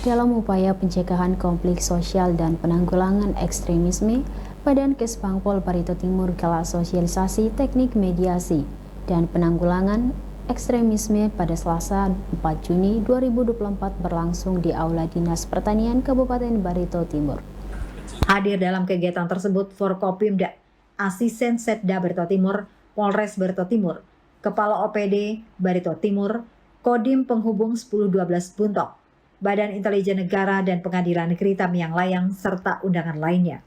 dalam upaya pencegahan konflik sosial dan penanggulangan ekstremisme, Badan Kesbangpol Barito Timur kelas sosialisasi teknik mediasi dan penanggulangan ekstremisme pada Selasa 4 Juni 2024 berlangsung di Aula Dinas Pertanian Kabupaten Barito Timur. Hadir dalam kegiatan tersebut Forkopimda, Asisten Setda Barito Timur, Polres Barito Timur, Kepala OPD Barito Timur, Kodim Penghubung 1012 Buntok, Badan Intelijen Negara dan Pengadilan Negeri Tamiang Layang, serta undangan lainnya.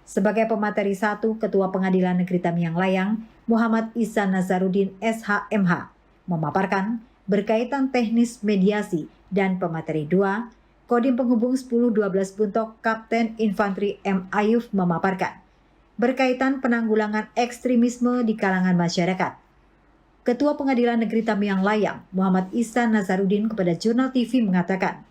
Sebagai pemateri 1, Ketua Pengadilan Negeri Tamiang Layang, Muhammad Ihsan Nazarudin SHMH, memaparkan berkaitan teknis mediasi, dan pemateri 2, Kodim Penghubung 1012 Buntok, Kapten Infanteri M. Ayuf memaparkan berkaitan penanggulangan ekstremisme di kalangan masyarakat. Ketua Pengadilan Negeri Tamiang Layang, Muhammad Ihsan Nazarudin kepada Jurnal TV mengatakan,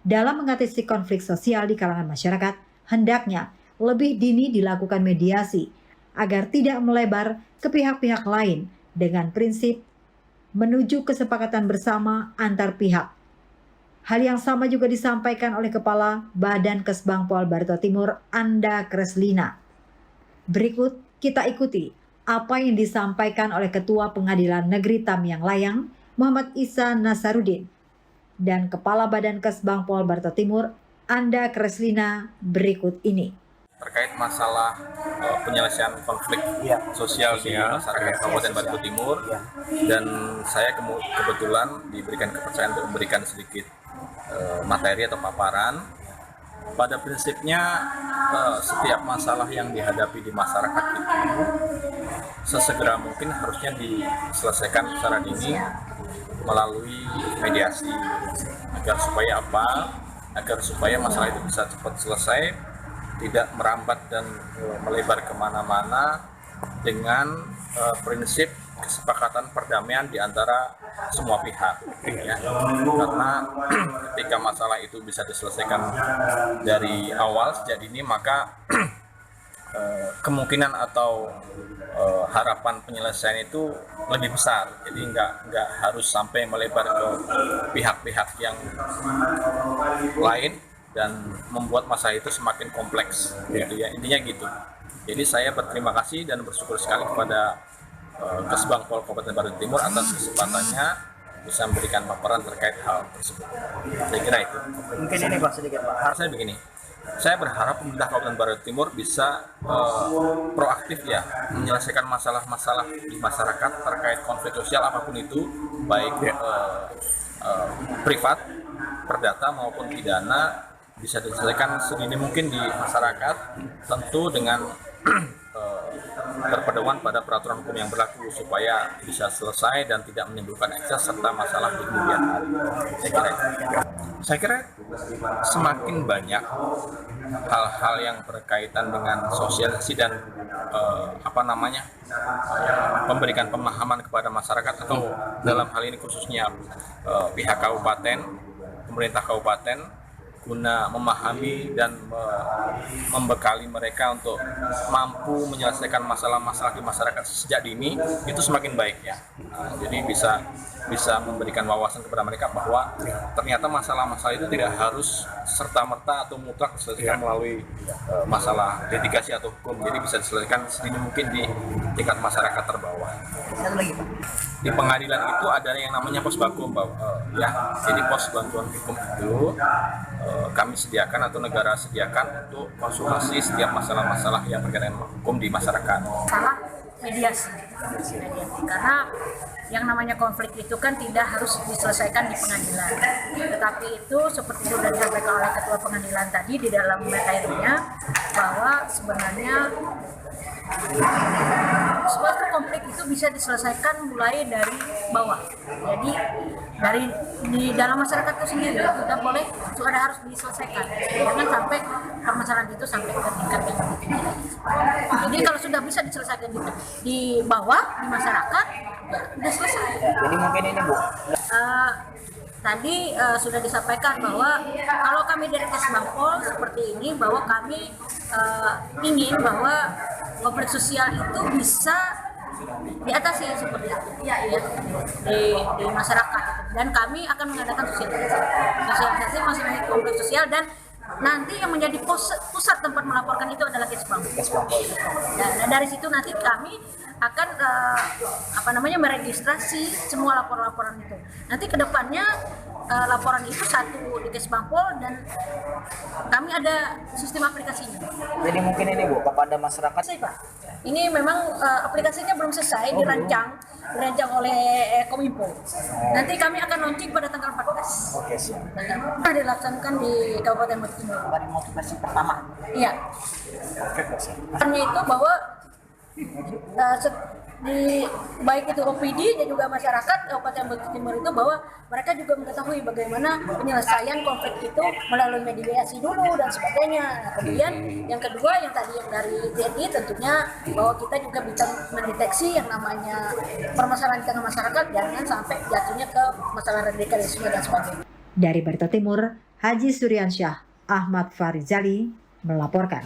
dalam mengatasi konflik sosial di kalangan masyarakat, hendaknya lebih dini dilakukan mediasi agar tidak melebar ke pihak-pihak lain dengan prinsip menuju kesepakatan bersama antar pihak. Hal yang sama juga disampaikan oleh Kepala Badan Kesbangpol Barito Timur, Anda Kreslina. Berikut kita ikuti apa yang disampaikan oleh Ketua Pengadilan Negeri Tamiang Layang, Muhammad Ihsan Nazarudin, dan Kepala Badan Kesbangpol Barito Timur, Anda Kreslina, berikut ini. Terkait masalah penyelesaian konflik sosial di masyarakat Kabupaten Barito Timur, dan saya kebetulan diberikan kepercayaan untuk memberikan sedikit materi atau paparan. Pada prinsipnya setiap masalah yang dihadapi di masyarakat itu sesegera mungkin harusnya diselesaikan secara dini melalui mediasi agar supaya masalah itu bisa cepat selesai, tidak merambat dan melebar kemana-mana, dengan prinsip kesepakatan perdamaian di antara semua pihak, ya. Karena ketika masalah itu bisa diselesaikan dari awal sejak dini, maka kemungkinan atau harapan penyelesaian itu lebih besar. Jadi nggak harus sampai melebar ke pihak-pihak yang lain dan membuat masalah itu semakin kompleks, gitu ya. Intinya gitu. Jadi saya berterima kasih dan bersyukur sekali kepada Kesbangpol Kabupaten Barito Timur atas kesempatannya bisa memberikan paparan terkait hal tersebut. Saya kira itu. Mungkin ini Pak sedikit Pak. Saya begini, saya berharap pemerintah Kabupaten Barito Timur bisa proaktif ya menyelesaikan masalah-masalah di masyarakat terkait konflik sosial apapun itu, baik privat, perdata maupun pidana, bisa diselesaikan sedini mungkin di masyarakat, tentu dengan berpedoman pada peraturan hukum yang berlaku supaya bisa selesai dan tidak menimbulkan ekses serta masalah di kemudian hari. Saya kira semakin banyak hal-hal yang berkaitan dengan sosialisasi dan memberikan pemahaman kepada masyarakat, atau dalam hal ini khususnya pihak kabupaten, pemerintah kabupaten, guna memahami dan membekali mereka untuk mampu menyelesaikan masalah-masalah di masyarakat sejak dini, itu semakin baik ya. Jadi bisa memberikan wawasan kepada mereka bahwa ternyata masalah-masalah itu tidak harus serta-merta atau mutlak diselesaikan melalui masalah litigasi atau hukum. Jadi bisa diselesaikan sedini mungkin di tingkat masyarakat terbawah. Di pengadilan itu ada yang namanya pos bakum, ya. Jadi pos bantuan hukum itu kami sediakan atau negara sediakan untuk konsultasi setiap masalah-masalah yang berkaitan dengan hukum di masyarakat. Salah mediasi, karena yang namanya konflik itu kan tidak harus diselesaikan di pengadilan, tetapi itu seperti sudah disampaikan oleh Ketua Pengadilan tadi di dalam materinya, bahwa sebenarnya suatu konflik itu bisa diselesaikan mulai dari bawah. Jadi di dalam masyarakat itu sendiri kita boleh sudah harus diselesaikan, jangan sampai permasalahan itu sampai ke tingkat yang lebih tinggi. Jadi kalau sudah bisa diselesaikan di bawah, di masyarakat, ya sudah selesai. Jadi mungkin ini Bu. Tadi sudah disampaikan bahwa kalau kami dari Kesbangpol seperti ini, bahwa kami ingin bahwa konflik sosial itu bisa diatasi seperti itu, ya, di masyarakat. dan kami akan mengadakan sosialisasi masalah konflik sosial, dan nanti yang menjadi pusat tempat melaporkan itu adalah Kesbangpol. Dan dari situ nanti kami akan meregistrasi semua laporan-laporan itu. Nanti kedepannya laporan itu satu di Kesbangpol dan kami ada sistem aplikasinya. Jadi mungkin ini Bu, kepada masyarakat. Pak, ini memang aplikasinya belum selesai dirancang oleh Kominfo. Nanti kami akan launching pada tanggal 14. Oke, siap. Dilaksanakan di Kabupaten Batu Timur. Dari motivasi pertama. Iya. Karena itu bahwa baik itu OPD dan juga masyarakat Kabupaten Batu Timur itu bahwa mereka juga mengetahui bagaimana penyelesaian konflik itu melalui mediasi dulu dan sebagainya. Nah, kemudian yang kedua yang tadi yang dari TNI tentunya bahwa kita juga bisa mendeteksi yang namanya permasalahan di tengah masyarakat, jangan sampai jatuhnya ke masalah radikalisme dan sebagainya. Dari Barito Timur, Haji Suryansyah Ahmad Farizali melaporkan.